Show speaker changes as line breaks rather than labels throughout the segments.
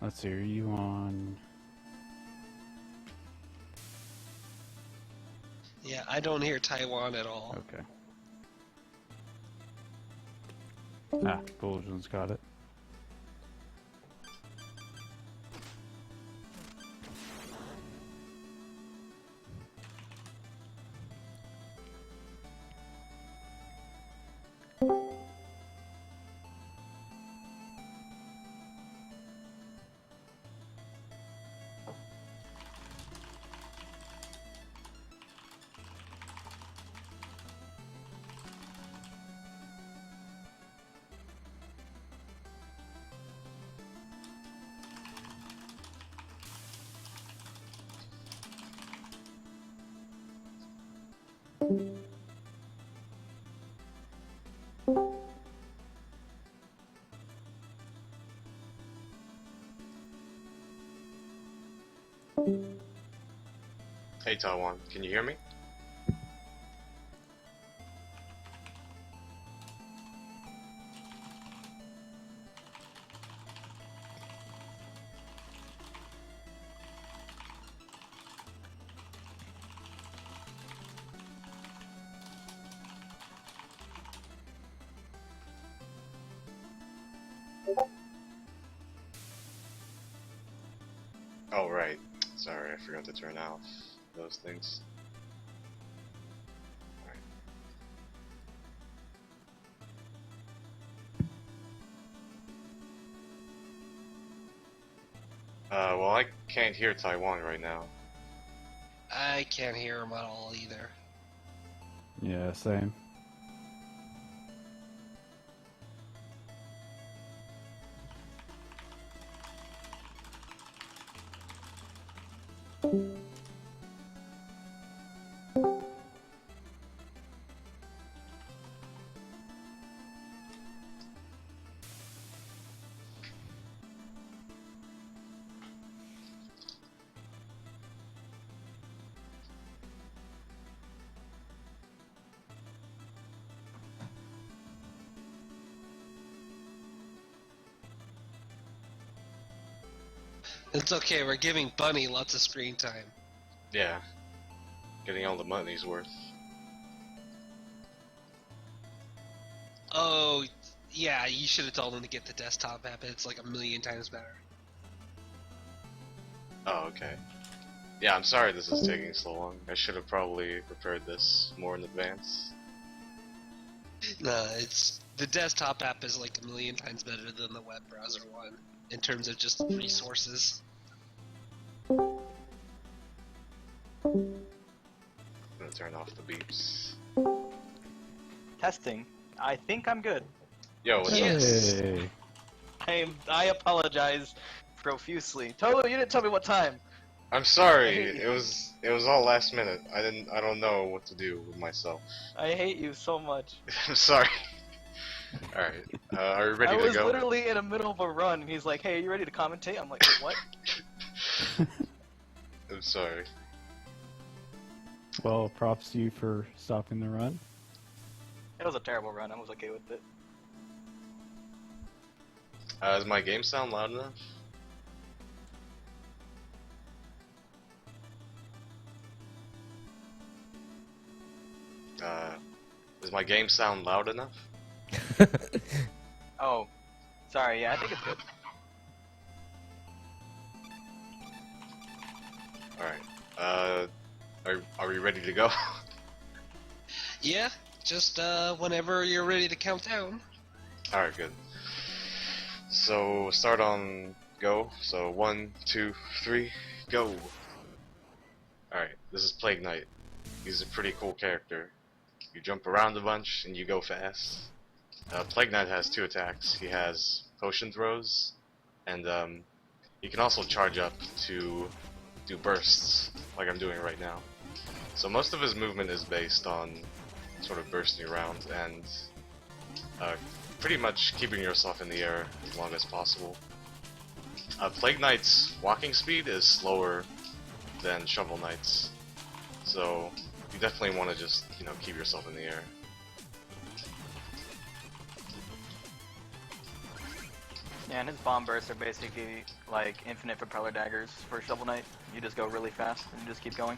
Let's see, are you on?
Yeah, I don't hear Taiwan at all.
Okay. Ah, Bulsion's got it.
Hey Taiwan, can you hear me? Oh right, sorry, I forgot to turn off those things. Well, I can't hear Taiwan right now.
I can't hear him at all either.
Yeah, same.
It's okay, we're giving Bunny lots of screen time.
Yeah, getting all the money's worth.
Oh, yeah, you should have told him to get the desktop app. It's like a million times better.
Oh, okay. Yeah, I'm sorry this is taking so long. I should have probably prepared this more in advance.
No, it's the desktop app is like a million times better than the web browser one in terms of just resources.
I'm gonna turn off the beeps.
Testing. I think I'm good.
Yo, what's up?
Yes.
Hey.
I apologize profusely. Totally, you didn't tell me what time.
I'm sorry.
I hate you.
It was all last minute. I don't know what to do with myself.
I hate you so much.
I'm sorry. All right. Are you ready
I
to
was
go?
literally in the middle of a run, and he's like, "Hey, are you ready to commentate?" I'm like, "What?"
I'm sorry.
Well, props to you for stopping the run.
It was a terrible run. I was okay with it.
Does my game sound loud enough? Does my game sound loud enough?
Oh, sorry. Yeah, I think it's good.
Alright. Are we ready to go?
Yeah, just whenever you're ready to count down.
Alright, good. So, start on go. So, 1, 2, 3, go! Alright, this is Plague Knight. He's a pretty cool character. You jump around a bunch and you go fast. Plague Knight has 2 attacks. He has potion throws, and he can also charge up to do bursts, like I'm doing right now. So most of his movement is based on sort of bursting around and pretty much keeping yourself in the air as long as possible. Plague Knight's walking speed is slower than Shovel Knight's, so you definitely want to just, you know, keep yourself in the air.
Yeah, and his bomb bursts are basically like infinite propeller daggers for Shovel Knight. You just go really fast and just keep going.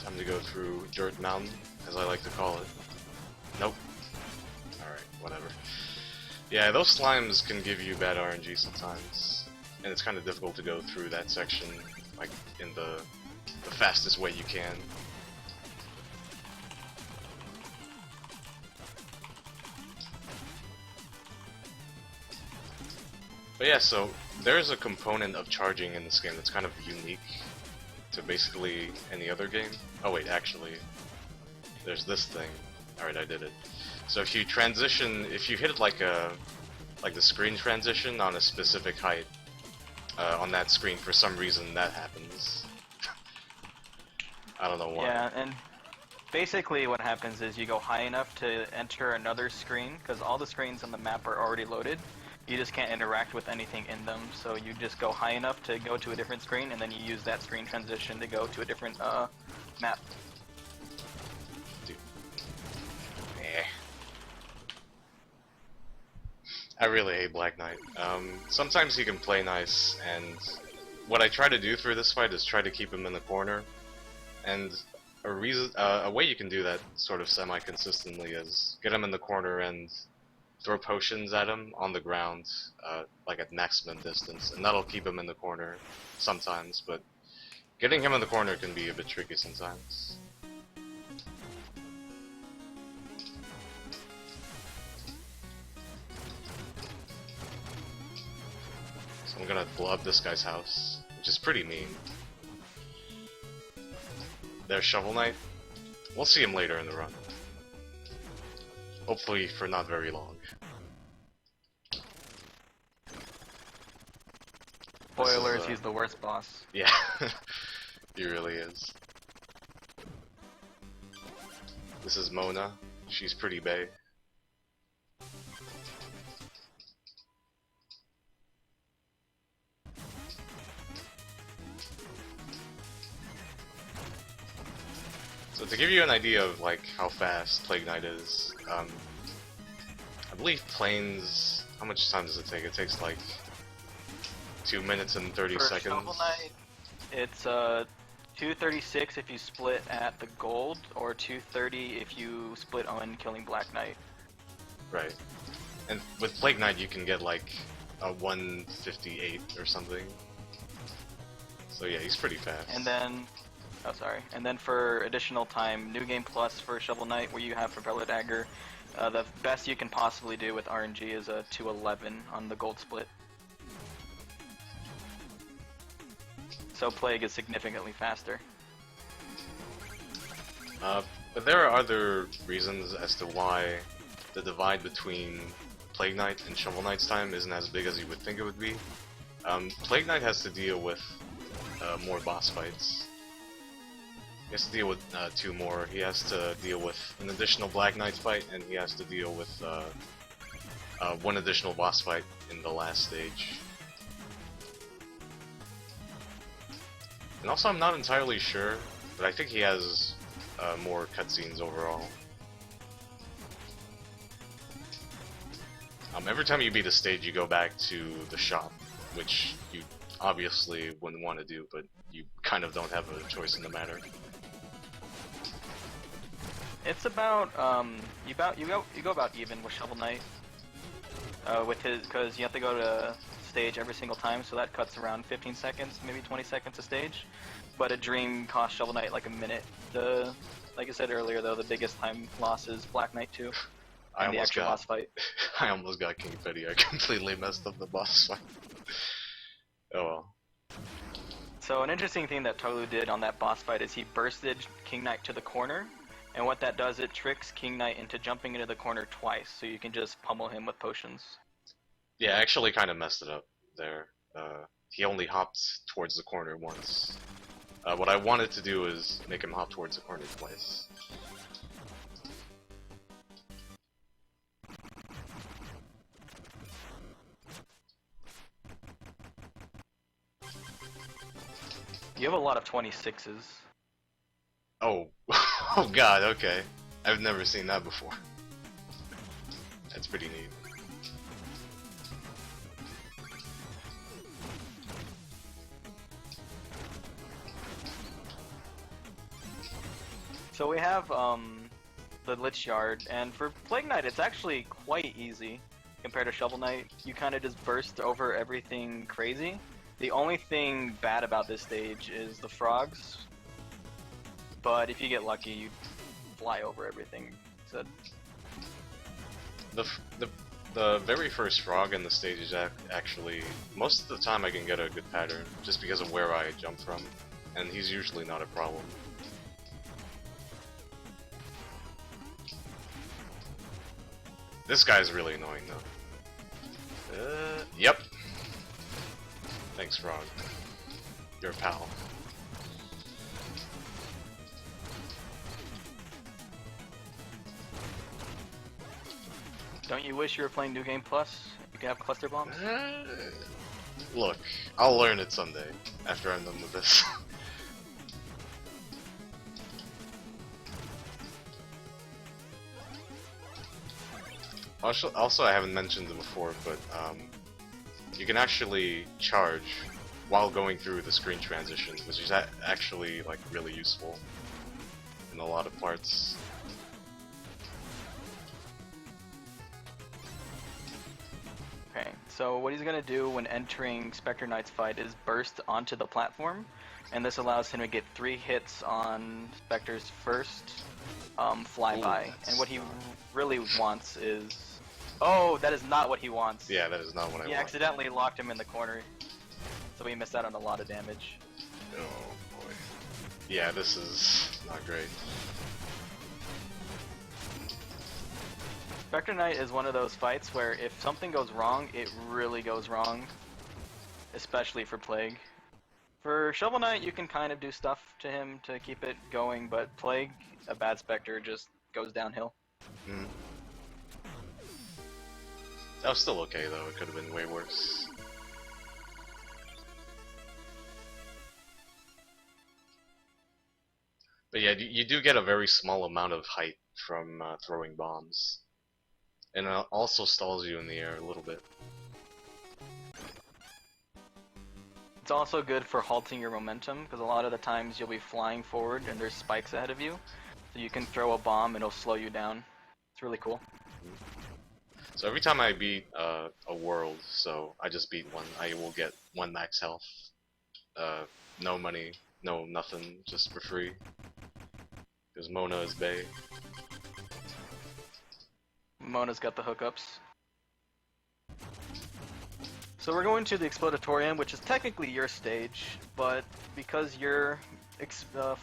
Time to go through Dirt Mountain, as I like to call it. Nope. Alright, whatever. Yeah, those slimes can give you bad RNG sometimes, and it's kind of difficult to go through that section, like, in the fastest way you can. But yeah, so there's a component of charging in this game that's kind of unique to basically any other game. Oh wait, actually, there's this thing. Alright, I did it. So if you transition, if you hit like the screen transition on a specific height on that screen, for some reason that happens. I don't know why.
Yeah, and basically what happens is you go high enough to enter another screen, because all the screens on the map are already loaded. You just can't interact with anything in them, so you just go high enough to go to a different screen, and then you use that screen transition to go to a different map.
Dude. Eh. I really hate Black Knight. Sometimes he can play nice, and what I try to do through this fight is try to keep him in the corner. And a way you can do that sort of semi-consistently is get him in the corner and throw potions at him on the ground, like at maximum distance, and that'll keep him in the corner sometimes, but getting him in the corner can be a bit tricky sometimes. So I'm gonna blow up this guy's house, which is pretty mean. There's Shovel Knight. We'll see him later in the run. Hopefully for not very long.
Spoilers, he's the worst boss.
Yeah, he really is. This is Mona. She's pretty bae. So to give you an idea of like how fast Plague Knight is, I believe planes. How much time does it take? It takes like 2 minutes and 30
For
seconds.
Shovel Knight, it's 2:36 if you split at the gold, or 2:30 if you split on killing Black Knight.
Right. And with Plague Knight you can get like a 1:58 or something. So yeah, he's pretty fast.
And then, oh sorry, and then for additional time, New Game Plus for Shovel Knight, where you have Propeller Dagger, the best you can possibly do with RNG is a 2:11 on the gold split. So Plague is significantly faster.
But there are other reasons as to why the divide between Plague Knight and Shovel Knight's time isn't as big as you would think it would be. Plague Knight has to deal with more boss fights. He has to deal with 2 more. He has to deal with an additional Black Knight fight, and he has to deal with 1 additional boss fight in the last stage. And also, I'm not entirely sure, but I think he has more cutscenes overall. Every time you beat a stage, you go back to the shop, which you obviously wouldn't want to do, but you kind of don't have a choice in the matter.
It's about you go about even with Shovel Knight. With his, because you have to go to stage every single time, so that cuts around 15 seconds, maybe 20 seconds a stage. But a dream costs Shovel Knight like a minute. Like I said earlier, though, the biggest time loss is Black Knight 2. And the actual boss fight.
I almost got King Petty. I completely messed up the boss fight. Oh well.
So an interesting thing that Tolu did on that boss fight is he bursted King Knight to the corner, and what that does, it tricks King Knight into jumping into the corner twice, so you can just pummel him with potions.
Yeah, I actually kind of messed it up there. He only hopped towards the corner once. What I wanted to do is make him hop towards the corner twice.
You have a lot of 26s.
Oh, oh god, okay. I've never seen that before. That's pretty neat.
So we have the Lich Yard, and for Plague Knight it's actually quite easy compared to Shovel Knight. You kind of just burst over everything crazy. The only thing bad about this stage is the frogs, but if you get lucky, you fly over everything. So
The very first frog in the stage is actually, most of the time I can get a good pattern, just because of where I jump from, and he's usually not a problem. This guy's really annoying though. Yep. Thanks, frog. You're a pal.
don't you wish you were playing New Game Plus? You could have cluster bombs.
Look, I'll learn it someday, after I'm done with this. Also, I haven't mentioned it before, but you can actually charge while going through the screen transitions, which is actually like really useful in a lot of parts.
Okay, so what he's gonna do when entering Spectre Knight's fight is burst onto the platform, and this allows him to get 3 hits on Spectre's first flyby. And what he really wants is... Oh, that is not what he wants.
Yeah, that is not what I
He
want.
accidentally locked him in the corner, so he missed out on a lot of damage.
Oh boy. Yeah, this is not great.
Spectre Knight is one of those fights where if something goes wrong, it really goes wrong. Especially for Plague. For Shovel Knight, you can kind of do stuff to him to keep it going, but Plague, a bad Spectre, just goes downhill.
Mm. That was still okay though, it could have been way worse. But yeah, you do get a very small amount of height from throwing bombs. And it also stalls you in the air a little bit.
It's also good for halting your momentum, because a lot of the times you'll be flying forward and there's spikes ahead of you. So you can throw a bomb and it'll slow you down. It's really cool.
So every time I beat a world, so I just beat one, I will get 1 max health. No money, no nothing, just for free. Because Mona is bae.
Mona's got the hookups. So we're going to the Explodatorium, which is technically your stage, but because you're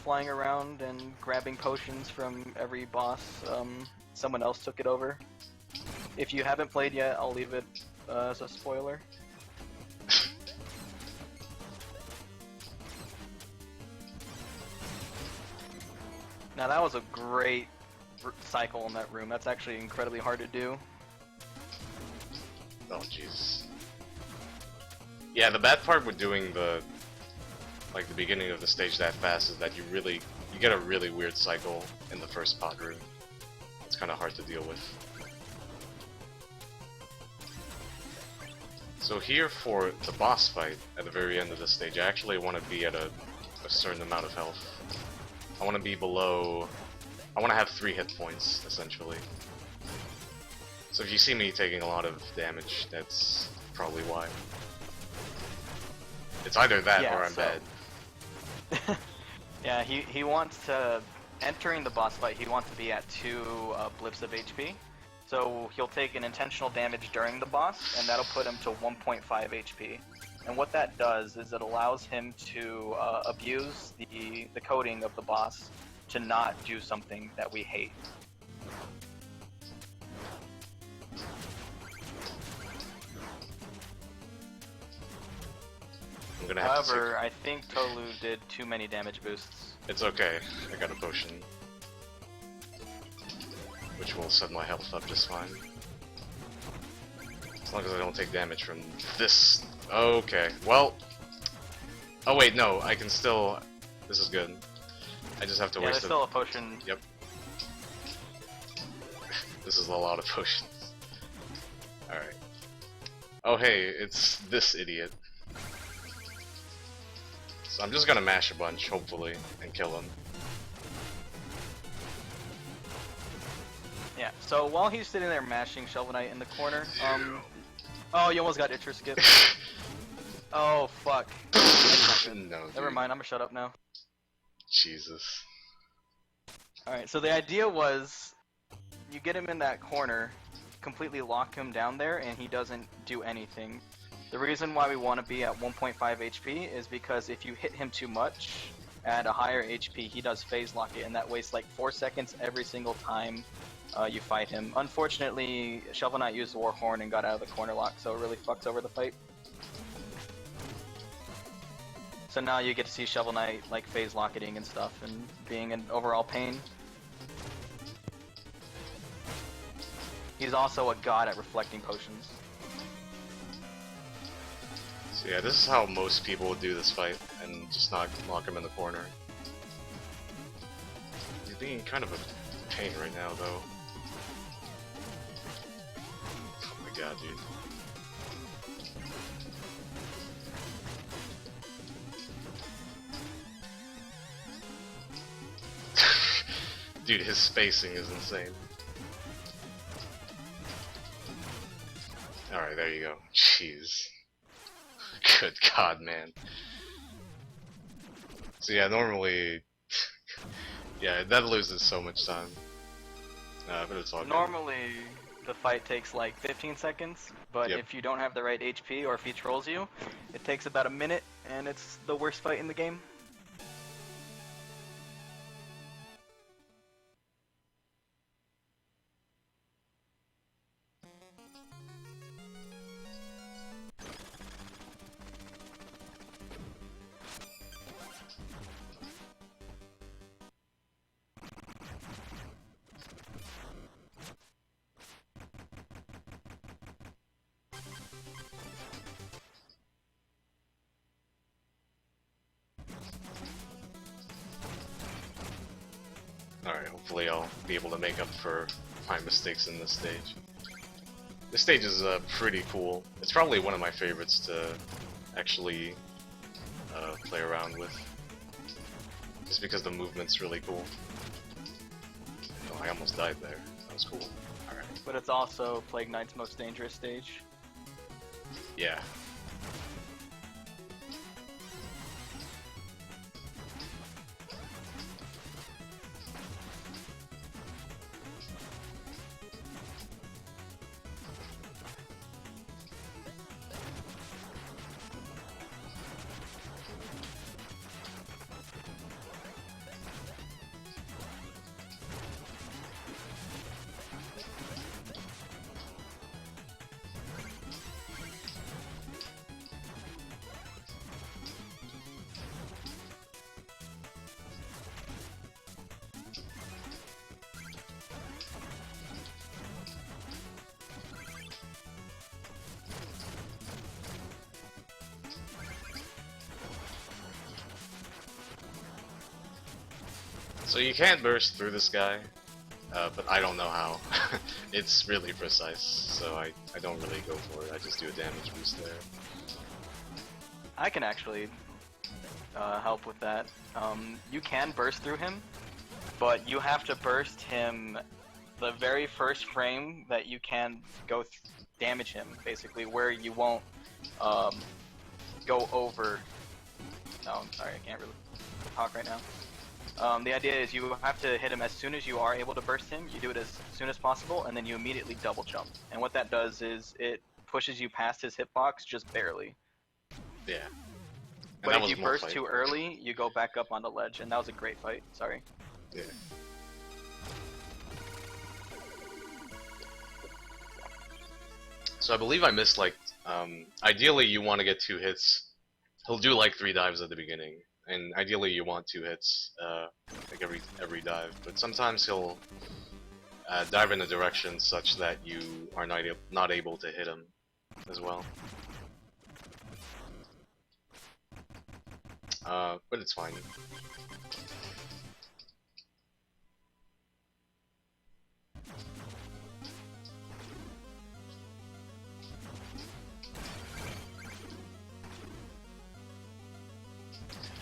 flying around and grabbing potions from every boss, someone else took it over. If you haven't played yet, I'll leave it as a spoiler. Now that was a great cycle in that room. That's actually incredibly hard to do.
Oh jeez. Yeah, the bad part with doing the beginning of the stage that fast is that you get a really weird cycle in the first pot room. It's kind of hard to deal with. So here for the boss fight at the very end of the stage, I actually want to be at a certain amount of health. I want to be below... I want to have 3 hit points, essentially. So if you see me taking a lot of damage, that's probably why. It's either that
Yeah,
or I'm
so-
bad.
Yeah, he wants to... Entering the boss fight, he wants to be at 2 blips of HP. So he'll take an intentional damage during the boss, and that'll put him to 1.5 HP. And what that does is it allows him to abuse the coding of the boss to not do something that we hate.
I'm gonna have
However, I think Tolu did too many damage boosts.
It's okay. I got a potion. Which will set my health up just fine. As long as I don't take damage from this. Okay, well... Oh wait, no, I can still. This is good. I just have to
Yeah, there's
waste
still a potion.
Yep. This is a lot of potions. Alright. Oh hey, it's this idiot. So I'm just gonna mash a bunch, hopefully, and kill him.
Yeah, so while he's sitting there mashing Shovel Knight in the corner, oh, you almost got Itcher skip. Oh, fuck. That's not good.
No,
Never
dude.
mind, I'm gonna shut up now.
Jesus.
Alright, so the idea was, you get him in that corner, completely lock him down there, and he doesn't do anything. The reason why we want to be at 1.5 HP is because if you hit him too much at a higher HP, he does phase lock it, and that wastes like 4 seconds every single time you fight him. Unfortunately, Shovel Knight used War Horn and got out of the corner lock, so it really fucks over the fight. So now you get to see Shovel Knight like phase locketing and stuff, and being an overall pain. He's also a god at reflecting potions.
So yeah, this is how most people would do this fight, and just not lock him in the corner. He's being kind of a pain right now, though. Oh my god, dude. Dude, his spacing is insane. Alright, there you go. Jeez. Good god, man. So yeah, normally... yeah, that loses so much time. But it's all good.
Normally, the fight takes like 15 seconds, but
Yep.
if you don't have the right HP or if he trolls you, it takes about a minute, and it's the worst fight in the game.
Alright, hopefully I'll be able to make up for my mistakes in this stage. This stage is pretty cool. It's probably one of my favorites to actually play around with. Just because the movement's really cool. Oh, I almost died there. That was cool. Alright.
But it's also Plague Knight's most dangerous stage.
Yeah. So you can't burst through this guy, but I don't know how. It's really precise, so I don't really go for it. I just do a damage boost there.
I can actually help with that. You can burst through him, but you have to burst him the very first frame that you can damage him, basically, where you won't go over. No, I'm sorry, I can't really talk right now. The idea is you have to hit him as soon as you are able to burst him. You do it as soon as possible, and then you immediately double jump. And what that does is it pushes you past his hitbox just barely.
Yeah. And
But
that
if
was
you
more
burst
fight.
too early, you go back up on the ledge, and that was a great fight. Sorry.
Yeah. So I believe I missed like, ideally you want to get 2 hits. He'll do like 3 dives at the beginning, and ideally you want 2 hits, like every dive. But sometimes he'll dive in a direction such that you are not able to hit him as well. but it's fine.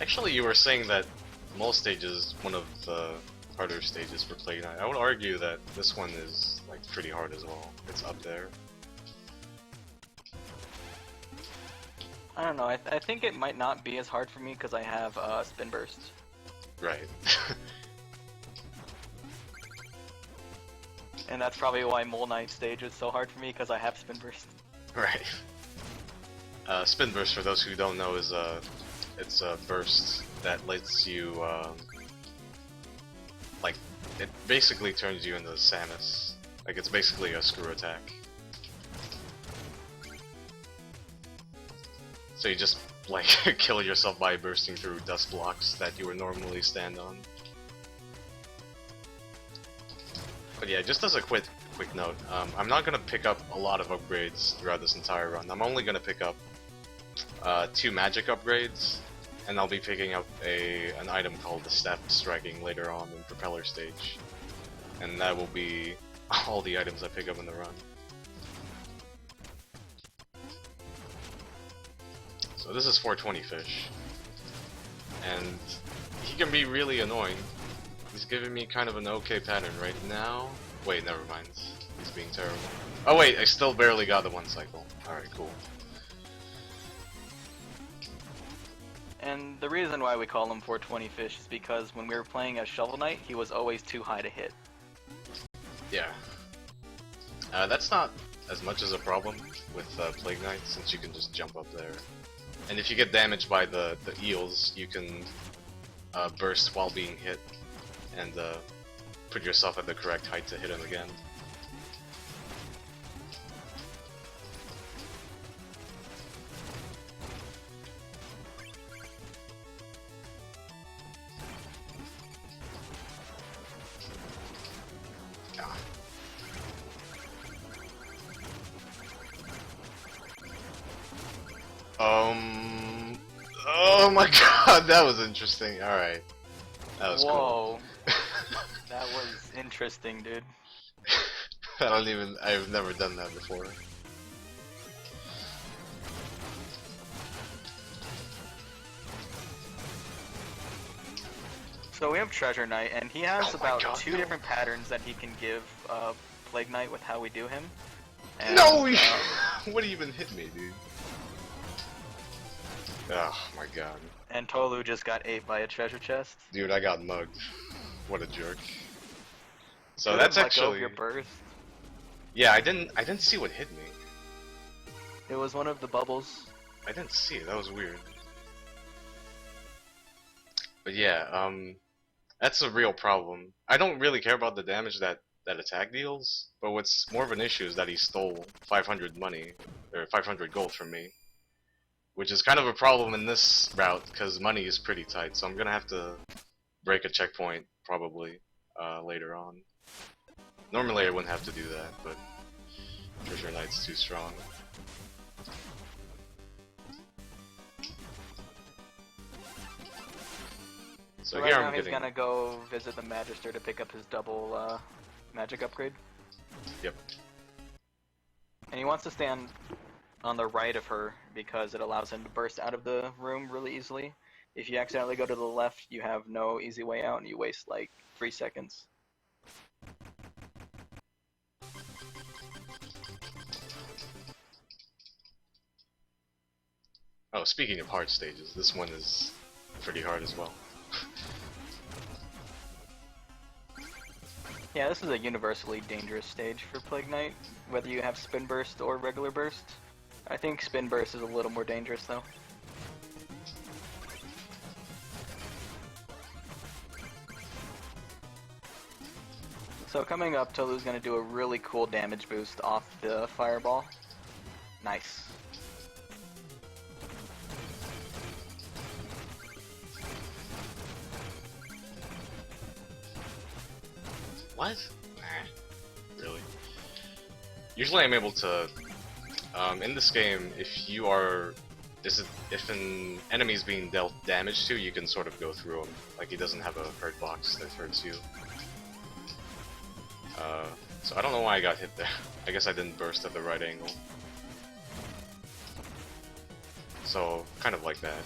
Actually, you were saying that Mole stage is one of the harder stages for Plague Knight. I would argue that this one is like pretty hard as well. It's up there.
I don't know. I think it might not be as hard for me because I have spin burst.
Right.
And that's probably why Mole Knight stage is so hard for me because I have spin burst.
Right. Spin burst, for those who don't know, is it's a burst that lets you like it basically turns you into Samus. Like it's basically a screw attack. So you just like kill yourself by bursting through dust blocks that you would normally stand on. But yeah, just as a quick note, I'm not gonna pick up a lot of upgrades throughout this entire run. I'm only gonna pick up 2 magic upgrades, and I'll be picking up an item called the Step Striking later on in Propeller stage, and that will be all the items I pick up in the run. So this is 420 Fish, and he can be really annoying. He's giving me kind of an okay pattern right now. Wait, never mind. He's being terrible. Oh wait, I still barely got the 1 cycle. Alright, cool.
And the reason why we call him 420 Fish is because when we were playing as Shovel Knight, he was always too high to hit.
Yeah. That's not as much as a problem with Plague Knight, since you can just jump up there. And if you get damaged by the eels, you can burst while being hit, and put yourself at the correct height to hit him again. Oh my god, that was interesting. Alright. That was
Whoa.
cool.
That was interesting, dude.
I've never done that before.
So we have Treasure Knight, and he has
Oh my
about
God,
2
no.
different patterns that he can give Plague Knight with how we do him. And,
No! What even hit me, dude? Oh my god.
and Tolu just got ate by a treasure chest.
Dude, I got mugged. What a jerk. So
Could've
that's
let go of
actually...
your burst.
Yeah, I didn't see what hit me.
It was one of the bubbles.
I didn't see it, that was weird. But yeah, that's a real problem. I don't really care about the damage that attack deals, but what's more of an issue is that he stole 500 money, or 500 gold from me. Which is kind of a problem in this route, because money is pretty tight, so I'm gonna have to break a checkpoint, probably, later on. Normally I wouldn't have to do that, but Treasure Knight's too strong. So
right
here
now
I'm
he's
getting...
gonna go visit the Magister to pick up his double magic upgrade.
Yep.
And he wants to stand on the right of her because it allows him to burst out of the room really easily. If you accidentally go to the left, you have no easy way out and you waste like 3 seconds.
Oh, speaking of hard stages, this one is pretty hard as well.
Yeah, this is a universally dangerous stage for Plague Knight, whether you have Spin Burst or regular Burst. I think Spin Burst is a little more dangerous though. So coming up, Tolu's gonna do a really cool damage boost off the fireball. Nice.
What? Nah. Really? Usually I'm able to... in this game, if if an enemy is being dealt damage to, you can sort of go through him. Like he doesn't have a hurt box that hurts you. So I don't know why I got hit there. I guess I didn't burst at the right angle. So, kind of like that.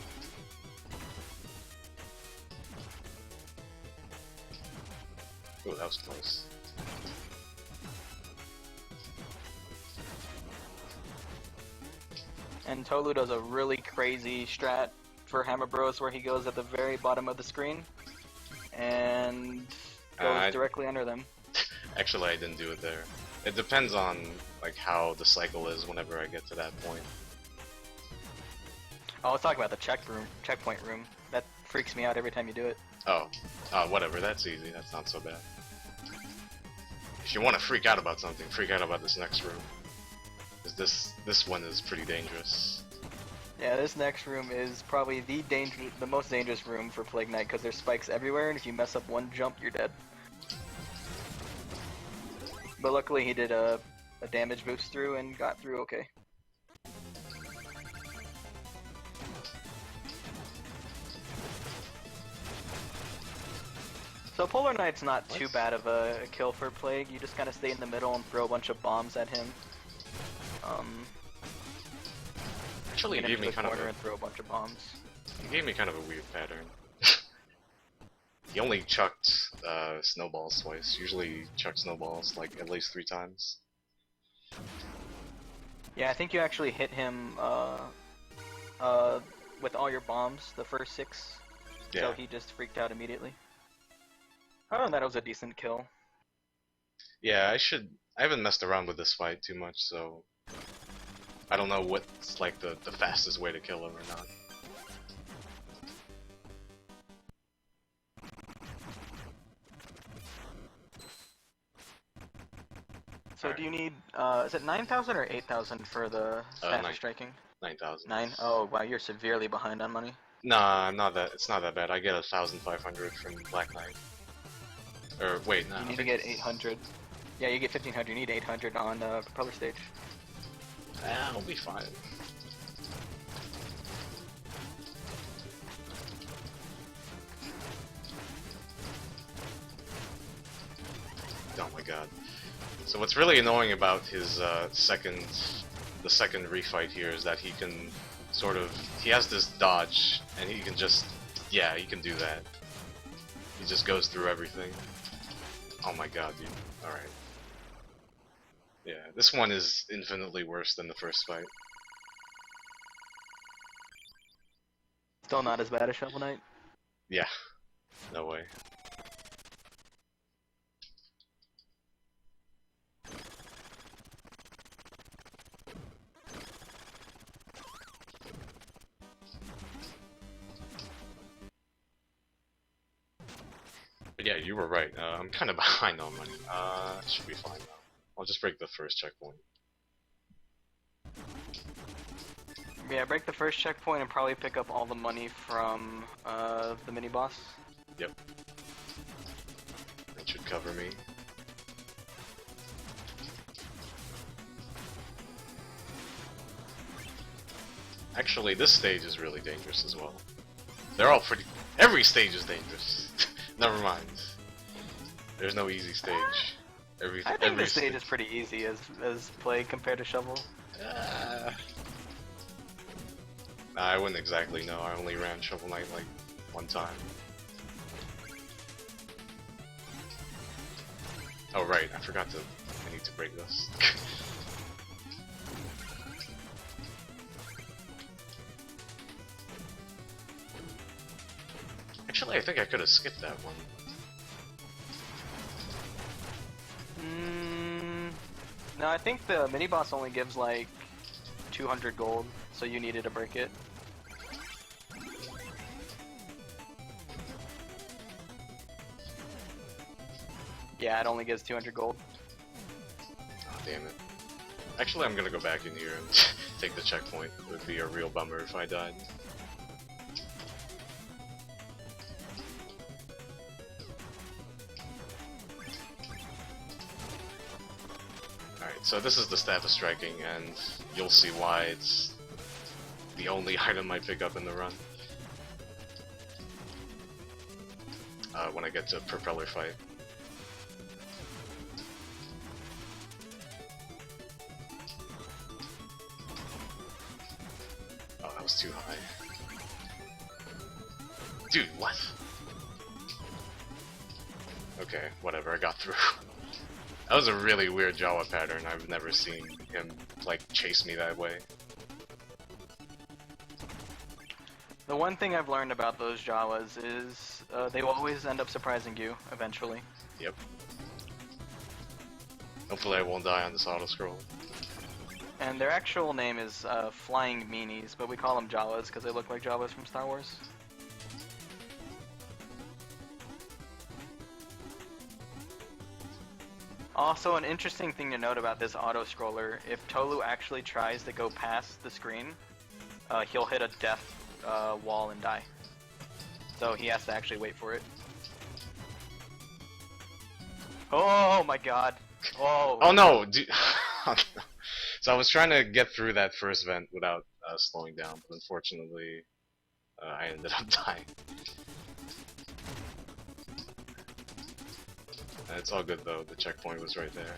Oh, that was close.
And Tolu does a really crazy strat for Hammer Bros where he goes at the very bottom of the screen and goes directly under them.
Actually, I didn't do it there. It depends on like how the cycle is whenever I get to that point.
Oh, I was talking about the checkpoint room. That freaks me out every time you do it.
Oh, whatever. That's easy. That's not so bad. If you want to freak out about something, freak out about this next room. Because this one is pretty dangerous.
Yeah, this next room is probably the most dangerous room for Plague Knight because there's spikes everywhere, and if you mess up one jump, you're dead. But luckily he did a damage boost through and got through okay. So Polar Knight's not too bad of a kill for Plague, you just kind of stay in the middle and throw a bunch of bombs at him.
Actually, he gave me kind of
and throw a bunch of bombs.
He gave me kind of a weird pattern. He only chucked snowballs twice. Usually he chucks snowballs like at least 3 times.
Yeah, I think you actually hit him with all your bombs, the first 6.
Yeah.
So he just freaked out immediately. I don't know, that was a decent kill.
Yeah, I haven't messed around with this fight too much, so I don't know what's like the fastest way to kill him or not.
So do you need, is it 9,000 or 8,000 for the fast striking?
9,000.
9? Oh wow, you're severely behind on money.
Nah, I'm not that. It's not that bad. I get 1,500 from Black Knight. Or wait, no.
You need to get 800. Yeah, you get 1,500. You need 800 on propeller stage.
I'll be fine. Oh my god. So what's really annoying about his the second refight here is that he can he has this dodge and he can just, yeah, he can do that. He just goes through everything. Oh my god, dude. Alright. Yeah, this one is infinitely worse than the first fight.
Still not as bad as Shovel Knight?
Yeah. No way. But yeah, you were right. I'm kind of behind on money. Should be fine now. I'll just break the first checkpoint.
Yeah, break the first checkpoint and probably pick up all the money from the mini boss.
Yep. That should cover me. Actually, this stage is really dangerous as well. They're all pretty... Every stage is dangerous. Never mind. There's no easy stage.
I think this stage is pretty easy as Plague compared to Shovel.
Nah, I wouldn't exactly know. I only ran Shovel Knight like 1 time. Oh right, I forgot to... I need to break this. Actually, I think I could have skipped that one.
No, I think the mini boss only gives like 200 gold, so you needed to break it. Yeah, it only gives 200 gold.
Oh, damn it. Actually, I'm gonna go back in here and take the checkpoint. It would be a real bummer if I died. Alright, so this is the Staff of Striking, and you'll see why it's the only item I pick up in the run. When I get to propeller fight. Oh, that was too high. Dude, what? Okay, whatever, I got through. That was a really weird Jawa pattern. I've never seen him, like, chase me that way.
The one thing I've learned about those Jawas is they will always end up surprising you eventually.
Yep. Hopefully I won't die on this auto-scroll.
And their actual name is Flying Meanies, but we call them Jawas because they look like Jawas from Star Wars. Also, an interesting thing to note about this auto-scroller, if Tolu actually tries to go past the screen, he'll hit a death wall and die. So he has to actually wait for it. Oh my god. Oh.
Oh no! Dude. So I was trying to get through that first vent without slowing down, but unfortunately I ended up dying. It's all good though, the checkpoint was right there.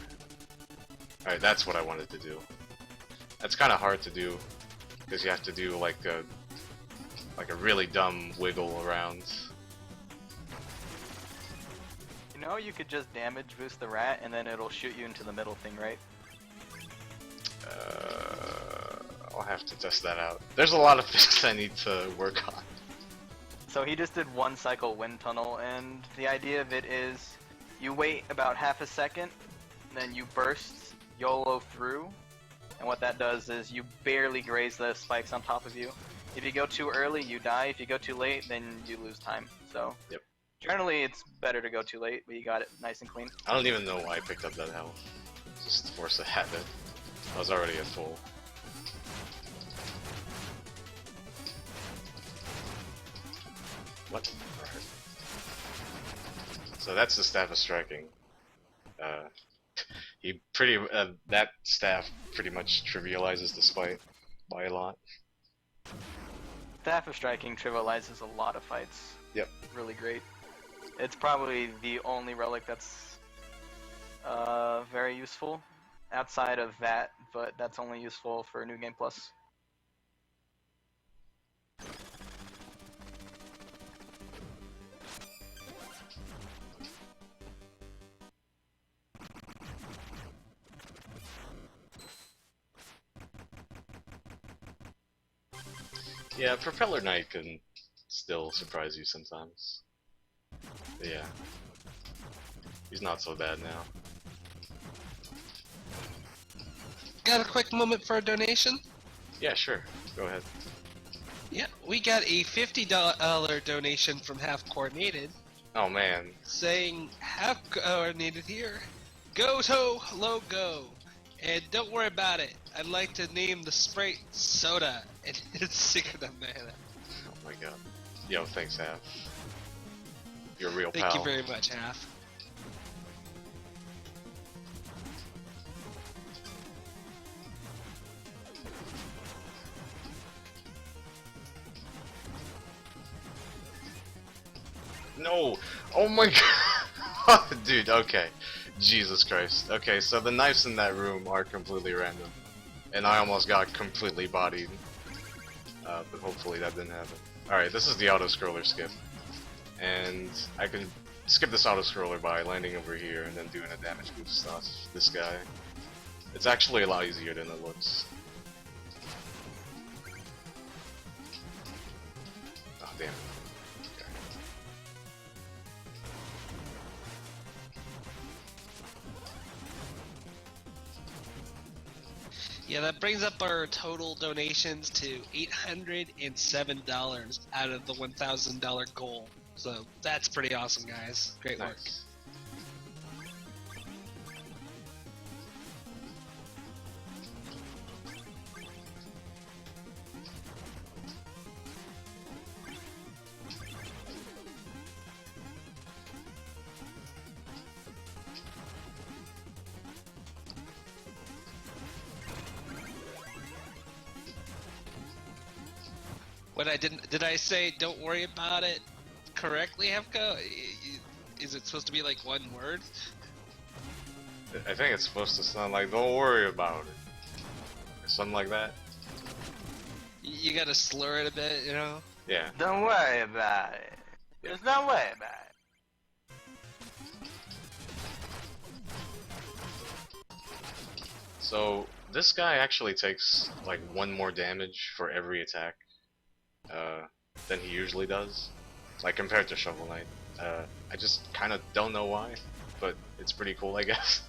Alright, that's what I wanted to do. That's kind of hard to do, because you have to do like a really dumb wiggle around.
You know, you could just damage boost the rat and then it'll shoot you into the middle thing, right?
I'll have to test that out. There's a lot of things I need to work on.
So he just did one cycle wind tunnel, and the idea of it is you wait about half a second, then you burst YOLO through, and what that does is you barely graze the spikes on top of you. If you go too early, you die. If you go too late, then you lose time. So
Yep.
Generally, it's better to go too late, but you got it nice and clean.
I don't even know why I picked up that health. Just force of habit. I was already at full. What? Alright. So that's the Staff of Striking. That staff pretty much trivializes the fight by a lot.
Staff of Striking trivializes a lot of fights.
Yep.
Really great. It's probably the only relic that's very useful outside of that, but that's only useful for New Game Plus.
Yeah, Propeller Knight can still surprise you sometimes. Yeah. He's not so bad now.
Got a quick moment for a donation?
Yeah, sure. Go ahead.
Yeah, we got a $50 donation from Half Coordinated
Oh man.
saying, Half Coordinated here. Go to logo. And don't worry about it. I'd like to name the Sprite Soda, and it's Secret of Mana.
Oh my god. Yo, thanks, Half. You're a real
Thank
pal.
you very much, Half.
No! Oh my god! Dude, okay. Jesus Christ. Okay, so the knives in that room are completely random. And I almost got completely bodied. But hopefully that didn't happen. Alright, this is the auto-scroller skip. And I can skip this auto-scroller by landing over here and then doing a damage boost off this guy. It's actually a lot easier than it looks. Oh, damn it. Okay.
Yeah, that brings up our total donations to $807 out of the $1,000 goal. So that's pretty awesome, guys. Great work.
Nice.
When I did I say don't worry about it correctly, Hefko? Is it supposed to be like one word?
I think it's supposed to sound like "Don't worry about it," or something like that.
You gotta slur it a bit, you know?
Yeah.
Don't worry about it. Just don't worry about it.
So this guy actually takes like 1 more damage for every attack than he usually does, like compared to Shovel Knight. I just kind of don't know why, but it's pretty cool, I guess.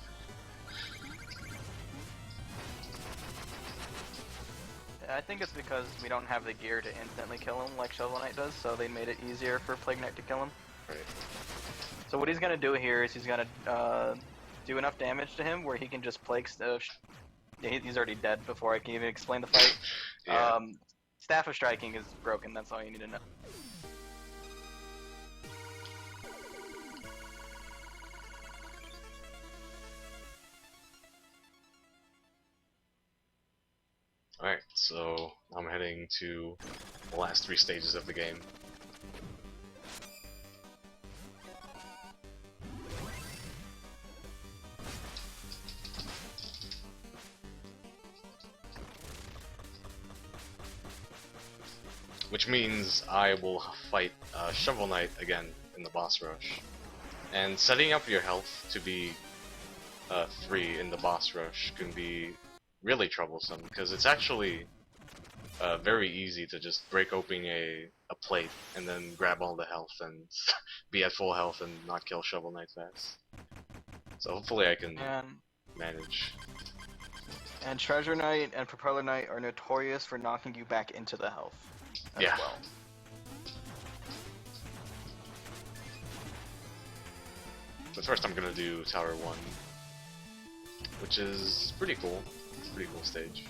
I think it's because we don't have the gear to instantly kill him like Shovel Knight does, so they made it easier for Plague Knight to kill him.
Right.
So what he's gonna do here is he's gonna do enough damage to him where he can just plague. He's already dead before I can even explain the fight.
Yeah.
Staff of Striking is broken. That's all you need to know.
Alright, so I'm heading to the last 3 stages of the game. Which means I will fight Shovel Knight again in the boss rush. And setting up your health to be 3 in the boss rush can be really troublesome, because it's actually very easy to just break open a plate and then grab all the health and be at full health and not kill Shovel Knight fast. So hopefully I can manage.
And Treasure Knight and Propeller Knight are notorious for knocking you back into the health as
Yeah.
well.
But first I'm gonna do Tower 1, which is pretty cool. It's a pretty cool stage.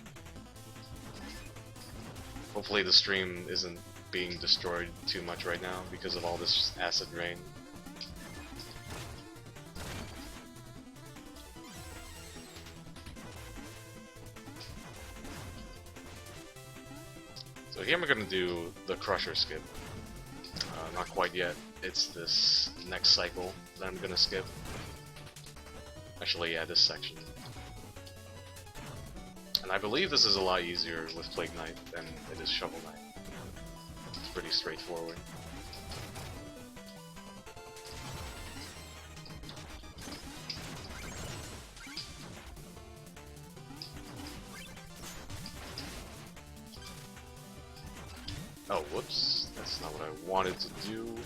Hopefully the stream isn't being destroyed too much right now because of all this acid rain. So here I'm gonna do the Crusher skip. Not quite yet. It's this next cycle that I'm gonna skip. Actually, yeah, this section. And I believe this is a lot easier with Plague Knight than it is Shovel Knight. It's pretty straightforward. Oh, whoops. That's not what I wanted to do.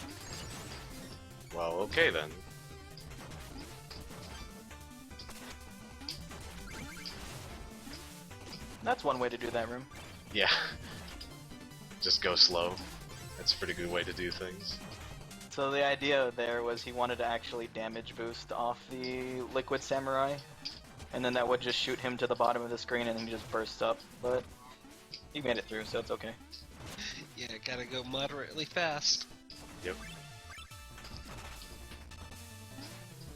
Well, okay then.
That's one way to do that room.
Yeah. Just go slow. That's a pretty good way to do things.
So the idea there was he wanted to actually damage boost off the Liquid Samurai, and then that would just shoot him to the bottom of the screen and he just bursts up, but he made it through, so it's okay.
Yeah, gotta go moderately fast.
Yep.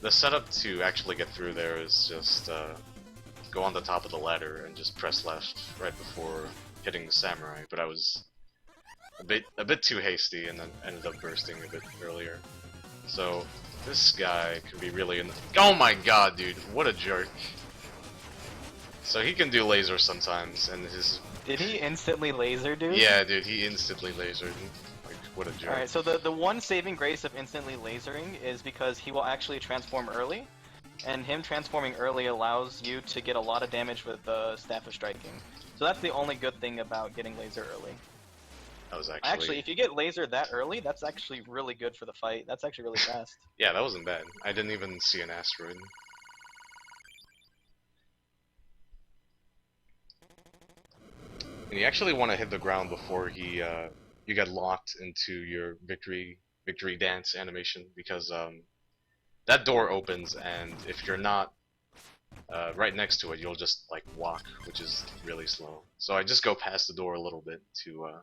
The setup to actually get through there is just go on the top of the ladder and just press left right before hitting the samurai, but I was a bit too hasty and then ended up bursting a bit earlier. So this guy can be really oh my god, dude, what a jerk. So he can do laser sometimes, and his
Did he instantly laser, dude?
yeah, dude, he instantly lasered. Like, what a jerk.
Alright, so the one saving grace of instantly lasering is because he will actually transform early, and him transforming early allows you to get a lot of damage with the Staff of Striking. So that's the only good thing about getting laser early.
That was
Actually, if you get laser that early, that's actually really good for the fight. That's actually really fast.
yeah, that wasn't bad. I didn't even see an asteroid. And you actually want to hit the ground before he you get locked into your victory dance animation, because that door opens, and if you're not right next to it, you'll just like walk, which is really slow. So I just go past the door a little bit to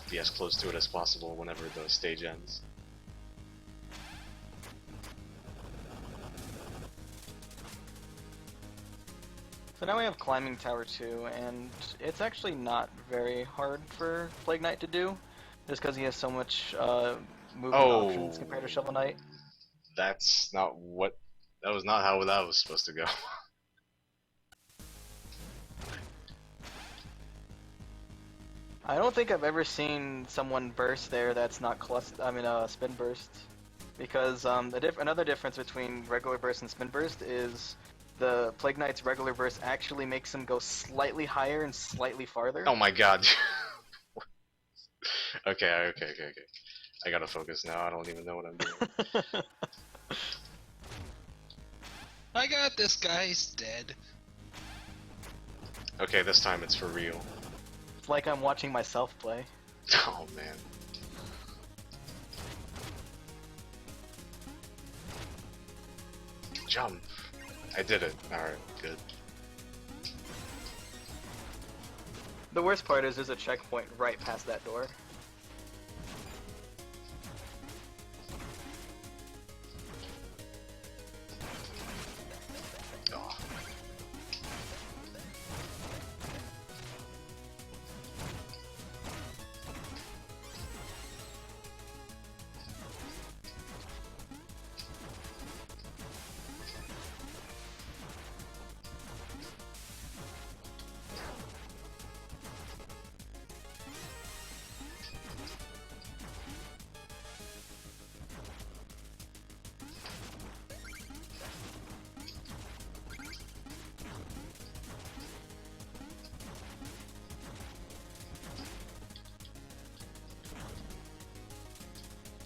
be as close to it as possible whenever the stage ends.
So now we have Climbing Tower 2, and it's actually not very hard for Plague Knight to do, just because he has so much movement options compared to Shovel Knight.
That's not what. That was not how that was supposed to go.
I don't think I've ever seen someone burst there that's not spin burst, because another difference between regular burst and spin burst is the Plague Knight's regular burst actually makes him go slightly higher and slightly farther.
Oh my god. Okay. I gotta focus now. I don't even know what I'm doing.
I got this guy. He's dead.
Okay, this time it's for real.
It's like I'm watching myself play.
Oh man. Jump. I did it. Alright, good.
The worst part is there's a checkpoint right past that door.
Oh.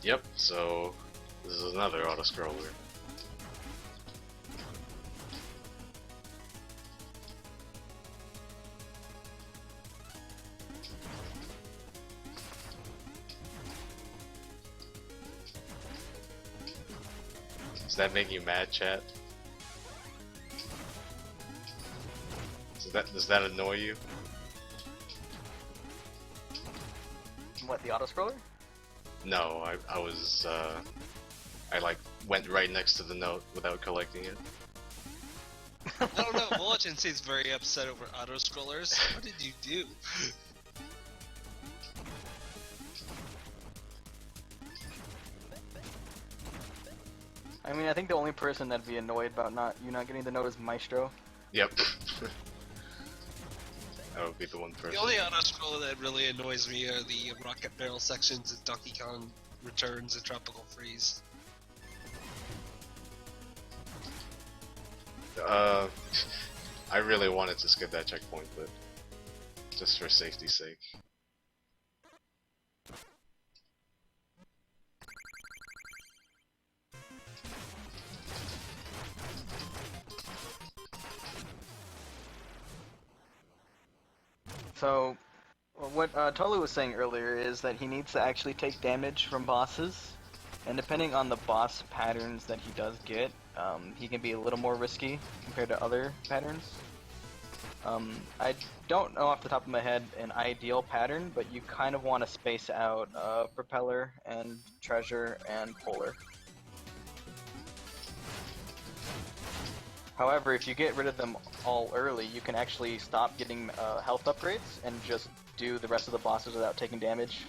Yep, so this is another auto-scroller. Does that make you mad, chat? Does that annoy you?
What, the auto-scroller?
No, I was, I like went right next to the note without collecting it.
I don't know. Mulligan seems very upset over auto scrollers. What did you do?
I mean, I think the only person that'd be annoyed about you not getting the note is Maestro.
Yep. That would be the one person.
The only auto scroller that really annoys me are the rocket barrel sections of Donkey Kong Returns and Tropical Freeze.
I really wanted to skip that checkpoint, but just for safety's sake.
So, what Tolu was saying earlier is that he needs to actually take damage from bosses, and depending on the boss patterns that he does get, he can be a little more risky compared to other patterns. I don't know off the top of my head an ideal pattern, but you kind of want to space out Propeller and Treasure and Polar. However, if you get rid of them all early, you can actually stop getting health upgrades and just do the rest of the bosses without taking damage.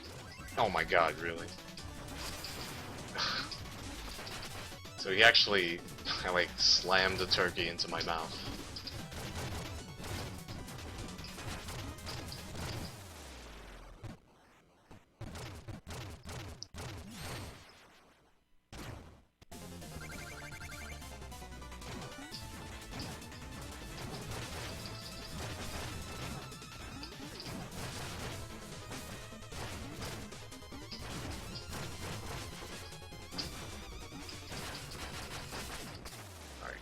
Oh my god, really? So he actually, like, slammed the turkey into my mouth.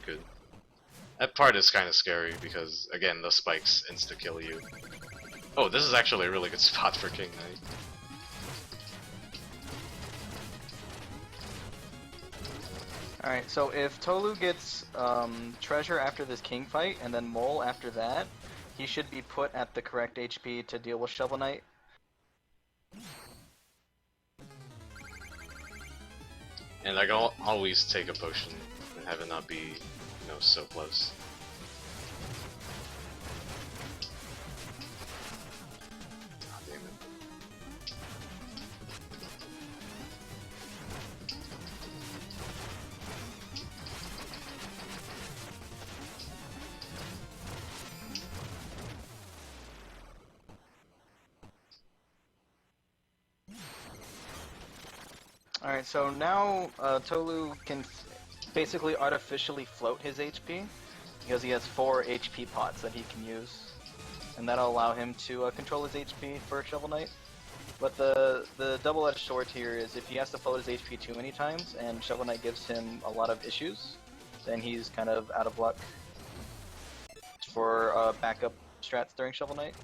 Good. That part is kind of scary because, again, the spikes insta-kill you. Oh, this is actually a really good spot for King Knight.
Alright, so if Tolu gets Treasure after this King fight, and then Mole after that, he should be put at the correct HP to deal with Shovel Knight.
And I can always take a potion and have it not be, you know, so close.
Alright, so now Tolu can basically artificially float his HP because he has 4 HP pots that he can use, and that'll allow him to control his HP for Shovel Knight. But the double-edged sword here is if he has to float his HP too many times and Shovel Knight gives him a lot of issues, then he's kind of out of luck for backup strats during Shovel Knight.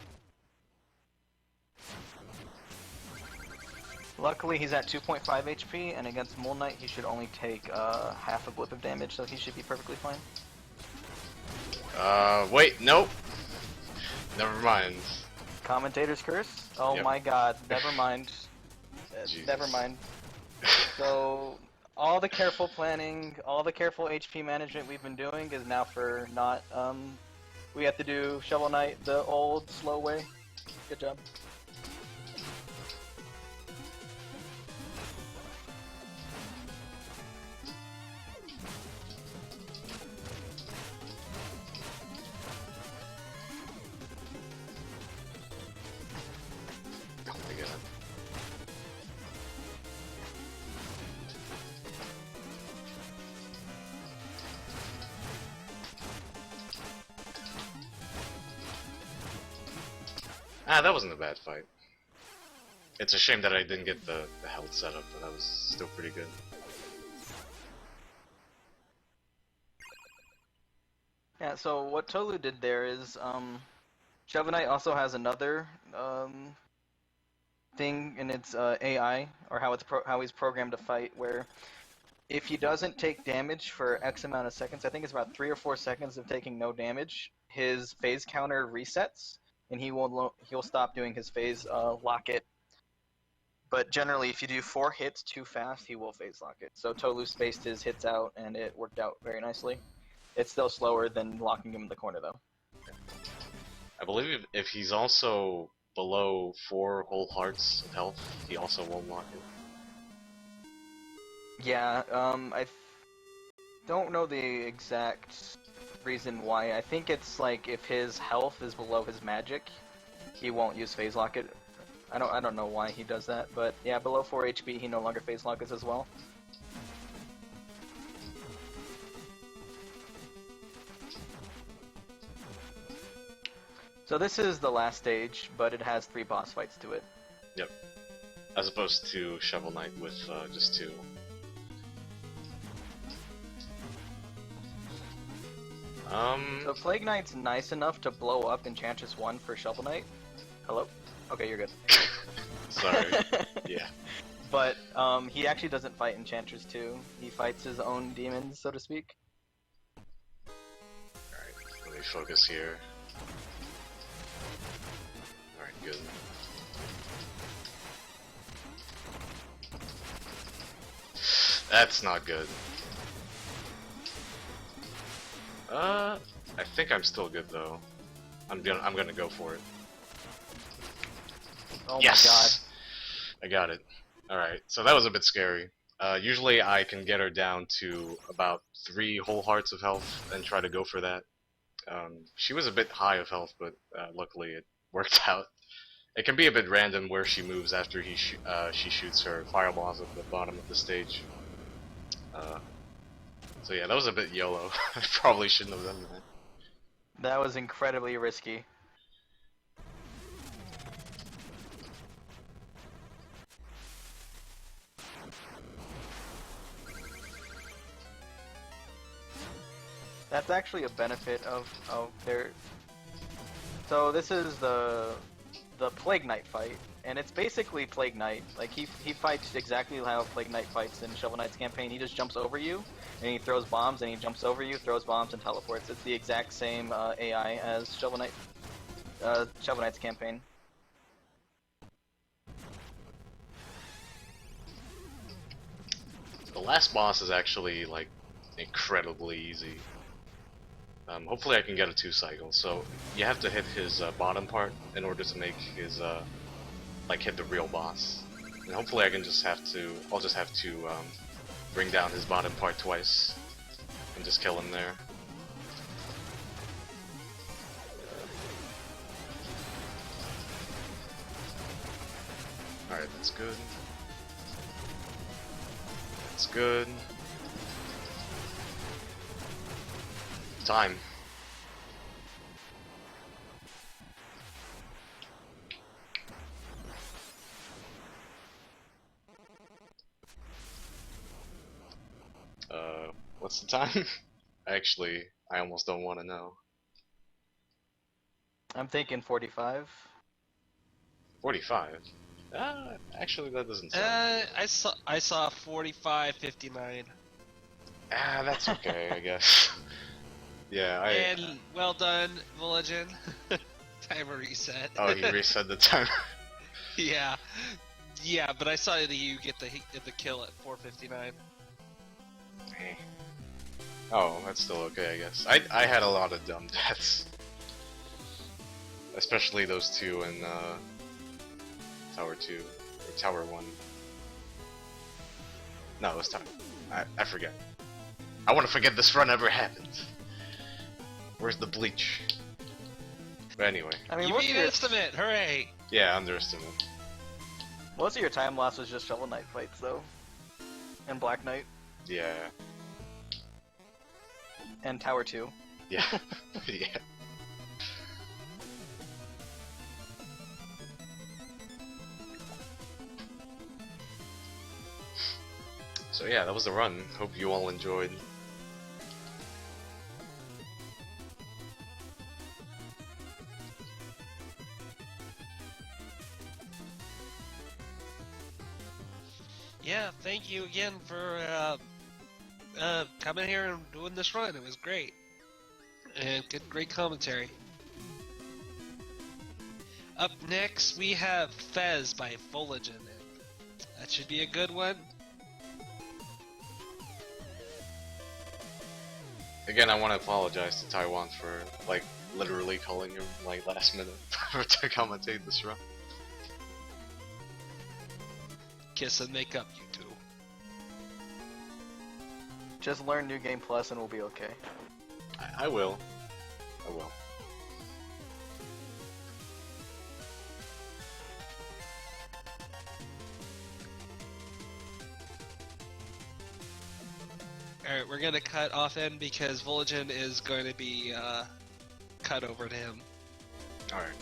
Luckily he's at 2.5 HP, and against Mole Knight he should only take half a blip of damage, so he should be perfectly fine.
Wait, nope. Never mind.
Commentator's curse? Oh
Yep.
my god, never mind.
Jesus.
Never mind. So, all the careful planning, all the careful HP management we've been doing is now for naught. We have to do Shovel Knight the old, slow way. Good job.
Oh my god. Ah, that wasn't a bad fight. It's a shame that I didn't get the health setup, but that was still pretty good.
Yeah, so what Tolu did there is, Shovel Knight also has another thing in its AI, or how he's programmed to fight, where if he doesn't take damage for X amount of seconds, I think it's about 3 or 4 seconds of taking no damage, his phase counter resets, and he'll stop doing his phase lock it. But generally, if you do 4 hits too fast, he will phase lock it. So Tolu spaced his hits out, and it worked out very nicely. It's still slower than locking him in the corner, though.
I believe if he's also below 4 whole hearts of health, he also won't lock it.
Yeah, I don't know the exact reason why. I think it's like if his health is below his magic, he won't use phase lock it. I don't know why he does that, but yeah, below 4 HP he no longer phase lock it as well. So this is the last stage, but it has 3 boss fights to it.
Yep. As opposed to Shovel Knight with just 2.
So Plague Knight's nice enough to blow up Enchantress 1 for Shovel Knight. Hello? Okay, you're good.
Sorry. Yeah.
But he actually doesn't fight Enchantress 2. He fights his own demons, so to speak.
Alright, let me focus here. Alright, good. That's not good. I think I'm still good though. I'm gonna go for it.
Oh
Yes!
my god.
I got it. Alright, so that was a bit scary. Usually I can get her down to about 3 whole hearts of health and try to go for that. She was a bit high of health, but luckily it worked out. It can be a bit random where she moves after she shoots her fireballs at the bottom of the stage. So yeah, that was a bit YOLO. I probably shouldn't have done that.
That was incredibly risky. That's actually a benefit of their... So this is the Plague Knight fight, and it's basically Plague Knight. Like he fights exactly how Plague Knight fights in Shovel Knight's campaign. He just jumps over you, and he throws bombs, and he jumps over you, throws bombs, and teleports. It's the exact same AI as Shovel Knight's campaign.
The last boss is actually like incredibly easy. Hopefully I can get a 2 cycle. So you have to hit his bottom part in order to make his like hit the real boss. And hopefully I'll just have to bring down his bottom part twice and just kill him there. Alright, that's good. That's good. Time. What's the time? Actually, I almost don't want to know.
I'm thinking 45.
45. Actually, that doesn't sound.
I saw 45:59.
That's okay, I guess. Yeah,
And well done, Villagin. Timer reset.
Oh, he reset the time.
Yeah, yeah, but I saw that you get the kill at 4:59.
Oh, that's still okay, I guess. I had a lot of dumb deaths. Especially those two in Tower 2 or Tower 1. No, it was Tower. I forget. I want to forget this run ever happened. Where's the bleach? But anyway.
I mean,
You
most
beat
of, your,
Estimate, hooray!
Yeah, underestimate.
most of your time loss was just Shovel Knight fights, though. And Black Knight.
Yeah.
And Tower 2.
Yeah. Yeah. So yeah, that was the run. Hope you all enjoyed.
Yeah, thank you again for coming here and doing this run. It was great. And great commentary. Up next, we have Fez by Voligen. That should be a good one.
Again, I want to apologize to Taiwan for, like, literally calling him, like, last minute to commentate this run.
Kiss and make up, you two.
Just learn New Game Plus and we'll be okay.
I will. I will.
Alright, we're gonna cut off in because Voligen is going to be cut over to him.
Alright.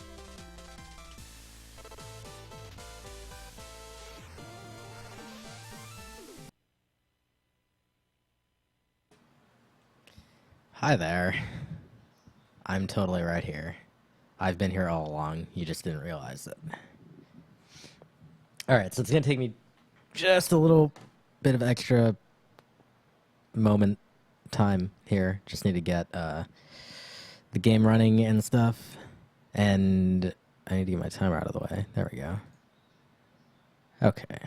Hi there. I'm totally right here. I've been here all along. You just didn't realize it. Alright, so it's going to take me just a little bit of extra moment time here. Just need to get the game running and stuff. And I need to get my timer out of the way. There we go. Okay.